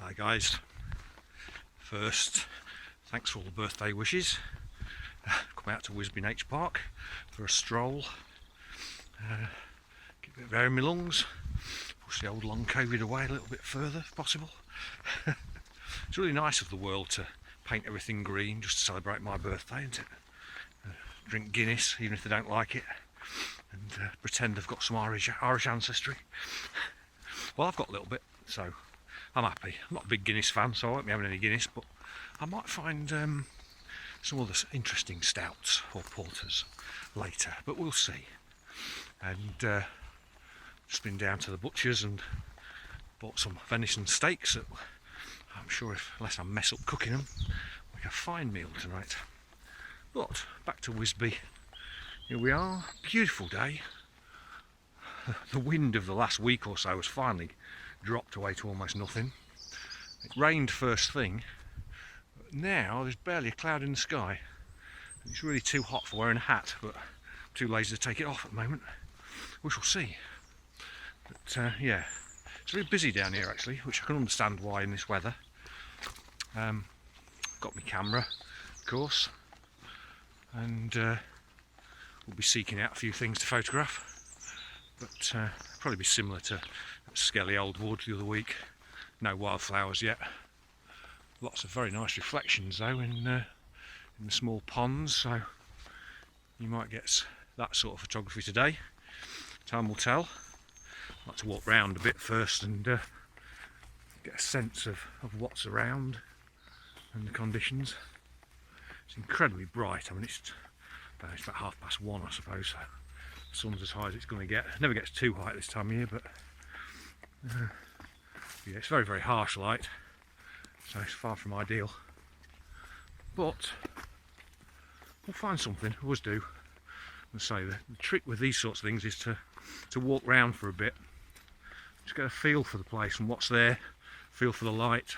Hi guys, first thanks for all the birthday wishes. Come out to Whisby Nature Park for a stroll, get a bit of air in my lungs, push the old long COVID away a little bit further if possible. It's really nice of the world to paint everything green just to celebrate my birthday, isn't it? Drink Guinness even if they don't like it, and pretend they've got some Irish ancestry. Well, I've got a little bit, so I'm happy. I'm not a big Guinness fan, so I won't be having any Guinness, but I might find some other interesting stouts or porters later, but we'll see. And just been down to the butcher's and bought some venison steaks that I'm sure, unless I mess up cooking them, make a fine meal tonight. But back to Whisby. Here we are, beautiful day. The wind of the last week or so has finally dropped away to almost nothing. It rained first thing, but now there's barely a cloud in the sky. It's really too hot for wearing a hat, but I'm too lazy to take it off at the moment. We shall see. But yeah, it's very busy down here actually, which I can understand why in this weather. Got my camera, of course, and we'll be seeking out a few things to photograph. But probably be similar to Skelly Old Wood the other week. No wildflowers yet. Lots of very nice reflections though in the small ponds, so you might get that sort of photography today. Time will tell. I'd like to walk round a bit first and get a sense of what's around and the conditions. It's incredibly bright. I mean, it's about 1:30, I suppose. So the sun's as high as it's going to get. It never gets too high at this time of year, but yeah, it's very, very harsh light, so it's far from ideal. But we'll find something. We always do. I say the trick with these sorts of things is to walk round for a bit, just get a feel for the place and what's there, feel for the light,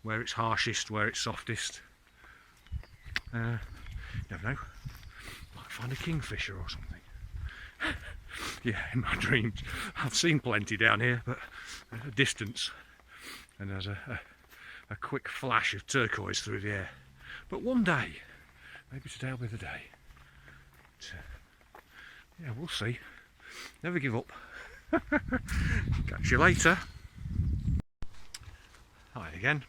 where it's harshest, where it's softest. You never know, might find a kingfisher or something. Yeah, in my dreams I've seen plenty down here, but at a distance, and there's a quick flash of turquoise through the air. But one day, maybe today will be the day. But, yeah, we'll see. Never give up. Catch you later. Hi again.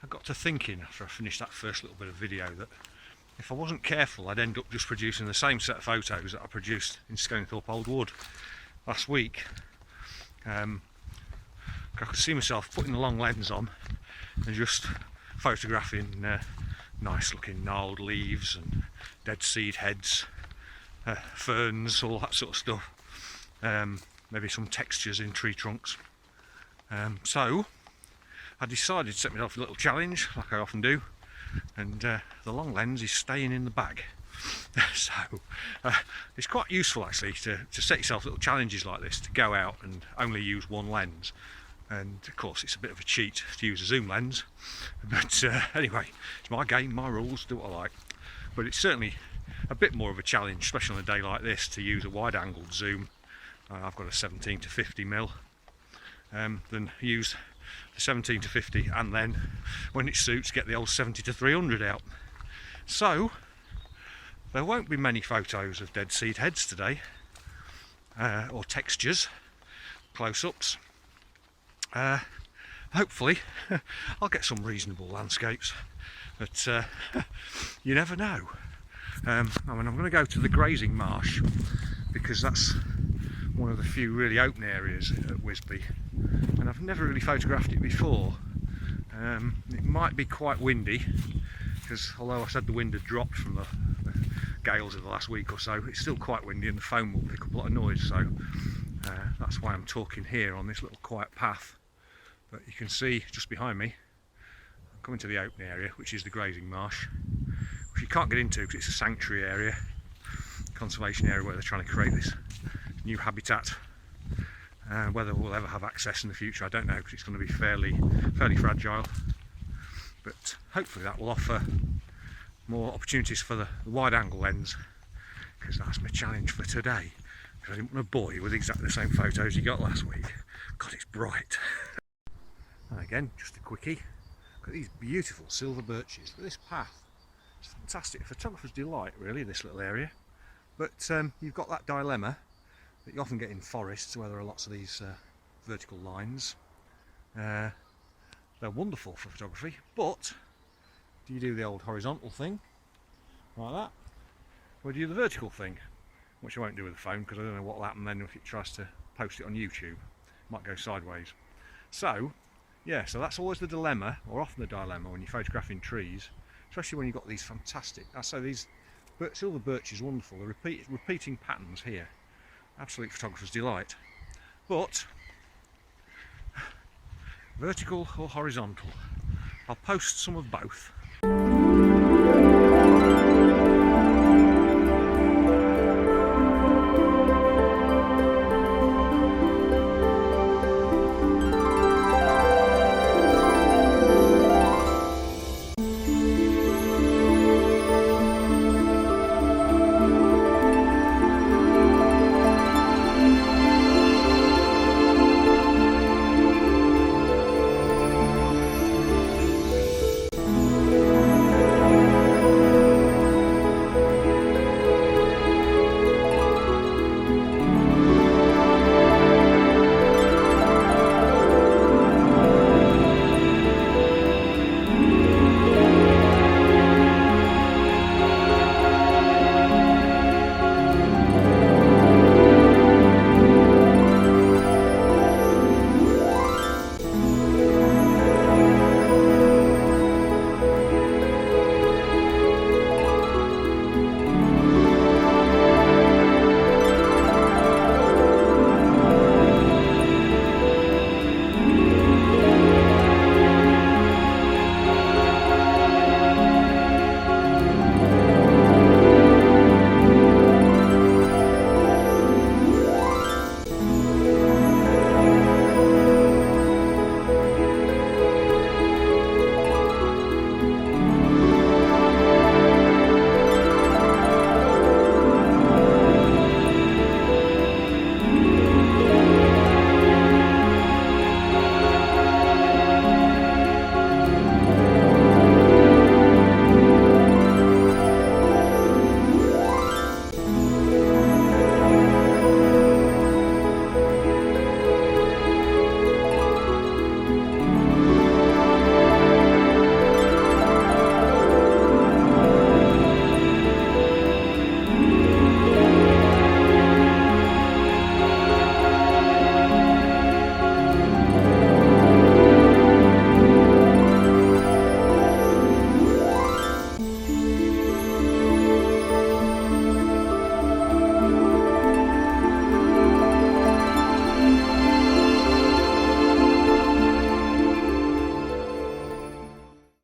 I got to thinking after I finished that first little bit of video that if I wasn't careful I'd end up just producing the same set of photos that I produced in Skellingthorpe Old Wood last week. I could see myself putting the long lens on and just photographing nice looking gnarled leaves and dead seed heads, ferns, all that sort of stuff. Maybe some textures in tree trunks. So I decided to set myself a little challenge, like I often do, and the long lens is staying in the bag. So it's quite useful actually to set yourself little challenges like this, to go out and only use one lens. And of course it's a bit of a cheat to use a zoom lens, but anyway, it's my game, my rules, do what I like. But it's certainly a bit more of a challenge, especially on a day like this, to use a wide angled zoom. I've got a 17 to 50mm, than use the 17 to 50 and then when it suits get the old 70 to 300 out. So there won't be many photos of dead seed heads today, or textures, close-ups. Hopefully I'll get some reasonable landscapes, but you never know. I mean, I'm going to go to the grazing marsh because that's one of the few really open areas at Whisby, and I've never really photographed it before. It might be quite windy because although I said the wind had dropped from the gales of the last week or so, it's still quite windy and the foam will pick up a lot of noise, so that's why I'm talking here on this little quiet path. But you can see just behind me, I'm coming to the open area, which is the grazing marsh, which you can't get into because it's a sanctuary area, conservation area where they're trying to create this new habitat. Whether we'll ever have access in the future, I don't know, because it's going to be fairly fragile. But hopefully that will offer more opportunities for the wide angle lens, because that's my challenge for today. Because I didn't want to bore you with exactly the same photos you got last week. God, it's bright. again, just a quickie. Look at these beautiful silver birches. Look at this path. It's fantastic. A photographer's delight, really, this little area. But you've got that dilemma that you often get in forests where there are lots of these vertical lines. They're wonderful for photography, but do you do the old horizontal thing, like that, or do you do the vertical thing, which I won't do with the phone because I don't know what will happen then if it tries to post it on YouTube. It might go sideways. So, yeah, so that's always the dilemma, or often the dilemma when you're photographing trees, especially when you've got these fantastic, these silver birch is wonderful, the repeating patterns here, absolute photographer's delight. But vertical or horizontal, I'll post some of both.